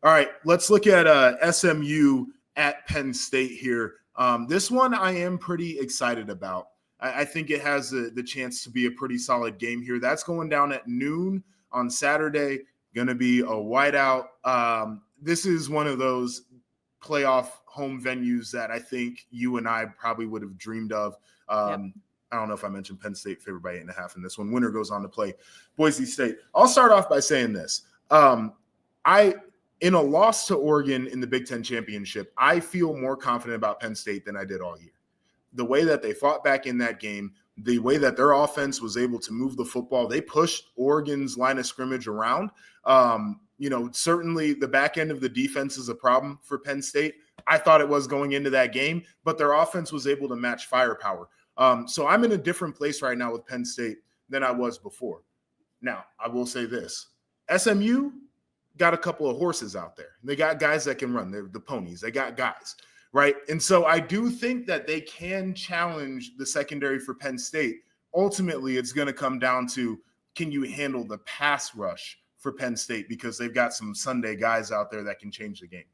All right, let's look at SMU at Penn State here. This one I am pretty excited about. I think it has the chance to be a pretty solid game here. That's going down at noon on Saturday. Going to be a whiteout. This is one of those playoff home venues that I think you and I probably would have dreamed of. Yep. I don't know if I mentioned Penn State favored by 8.5 in this one. Winner goes on to play Boise State. I'll start off by saying this. In a loss to Oregon in the Big Ten Championship, I feel more confident about Penn State than I did all year. The way that they fought back in that game, the way that their offense was able to move the football, they pushed Oregon's line of scrimmage around. Certainly the back end of the defense is a problem for Penn State. I thought it was going into that game, but their offense was able to match firepower. So I'm in a different place right now with Penn State than I was before. Now, I will say this. SMU got a couple of horses out there. They got guys that can run. They're the ponies. They got guys, right? And so I do think that they can challenge the secondary for Penn State. Ultimately, it's going to come down to, can you handle the pass rush for Penn State, because they've got some Sunday guys out there that can change the game.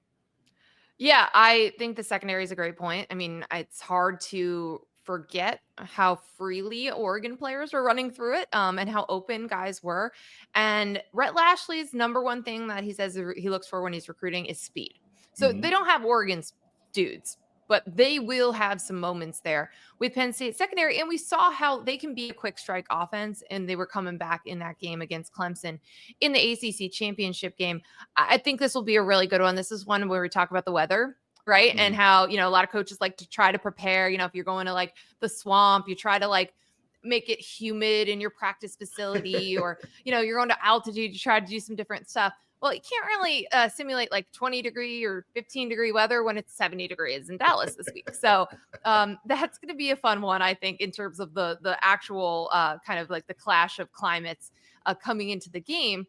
Yeah, I think the secondary is a great point. I mean, it's hard to forget how freely Oregon players were running through it, and how open guys were. And Rhett Lashley's number one thing that he says he looks for when he's recruiting is speed. So they don't have Oregon's dudes, but they will have some moments there with Penn State secondary. And we saw how they can be a quick strike offense, and they were coming back in that game against Clemson in the ACC championship game. I think this will be a really good one. This is one where we talk about the weather, right? And how, a lot of coaches like to try to prepare, if you're going to like the swamp, you try to like make it humid in your practice facility, or, you're going to altitude, you try to do some different stuff. Well, you can't really simulate like 20-degree or 15-degree weather when it's 70 degrees in Dallas this week. So that's going to be a fun one, I think, in terms of the actual kind of like the clash of climates coming into the game.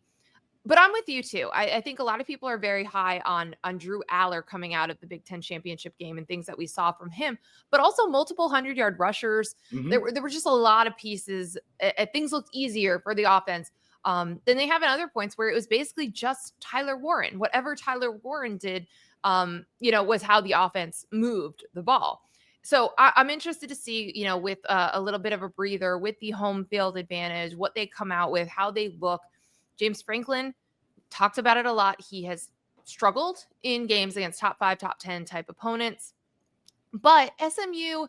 But I'm with you too. I think a lot of people are very high on Drew Aller coming out of the Big Ten championship game and things that we saw from him, but also multiple 100-yard rushers. There were just a lot of pieces. Things looked easier for the offense. Then they have in other points where it was basically just Tyler Warren. Whatever Tyler Warren did, was how the offense moved the ball. So I'm interested to see, with a little bit of a breather, with the home field advantage, what they come out with, how they look. James Franklin talked about it a lot. He has struggled in games against top 5, top 10 type opponents, but SMU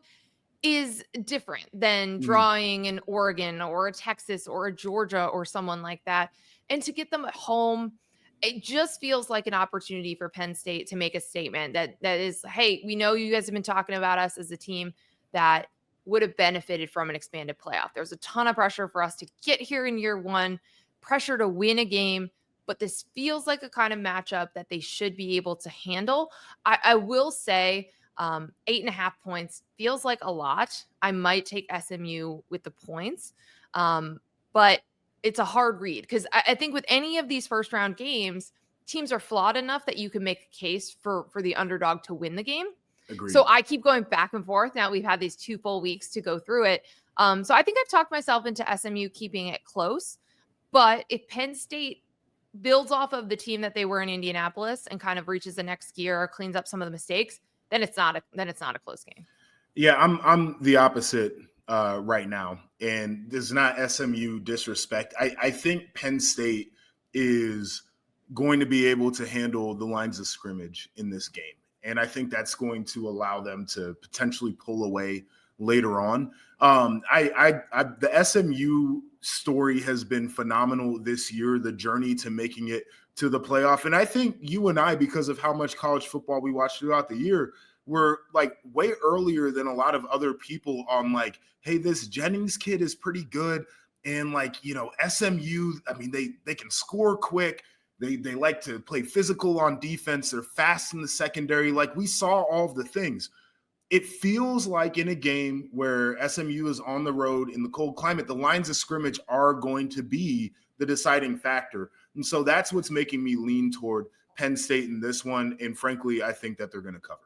is different than drawing an Oregon or a Texas or a Georgia or someone like that. And to get them at home, it just feels like an opportunity for Penn State to make a statement that is, hey, we know you guys have been talking about us as a team that would have benefited from an expanded playoff. There's a ton of pressure for us to get here in year one, pressure to win a game, but this feels like a kind of matchup that they should be able to handle. I will say 8.5 points feels like a lot. I might take SMU with the points, but it's a hard read because I think with any of these first round games, teams are flawed enough that you can make a case for the underdog to win the game. Agreed. So I keep going back and forth. Now we've had these 2 full weeks to go through it. So I think I've talked myself into SMU keeping it close. But if Penn State builds off of the team that they were in Indianapolis and kind of reaches the next gear or cleans up some of the mistakes, then it's not a close game. Yeah, I'm the opposite right now, and there's not SMU disrespect. I think Penn State is going to be able to handle the lines of scrimmage in this game, and I think that's going to allow them to potentially pull away later on. The SMU story has been phenomenal this year, the journey to making it to the playoff. And I think you and I, because of how much college football we watched throughout the year, were like way earlier than a lot of other people on like, hey, this Jennings kid is pretty good. And like, SMU, I mean, they can score quick. They like to play physical on defense. They're fast in the secondary. Like we saw all of the things. It feels like in a game where SMU is on the road in the cold climate, the lines of scrimmage are going to be the deciding factor. And so that's what's making me lean toward Penn State in this one. And frankly, I think that they're going to cover.